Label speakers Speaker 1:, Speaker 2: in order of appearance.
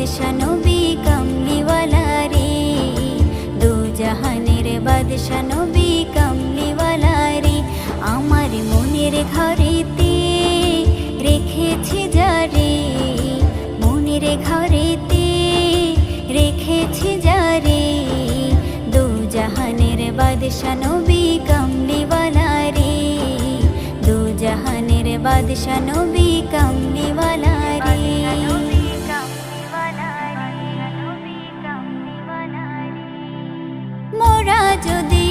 Speaker 1: বাদশা নবী কামলিওয়ালা রে, দু জাহানের বাদশা নবী কামলিওয়ালা রে। আমার মনের ঘরেতে রেখেছি যারে, মনের ঘরেতে রেখেছি যারে, দু জাহানের বাদশা নবী কামলিওয়ালা রে, দু জাহানের বাদশা নবী কামলিওয়ালা রে। মোরা যদি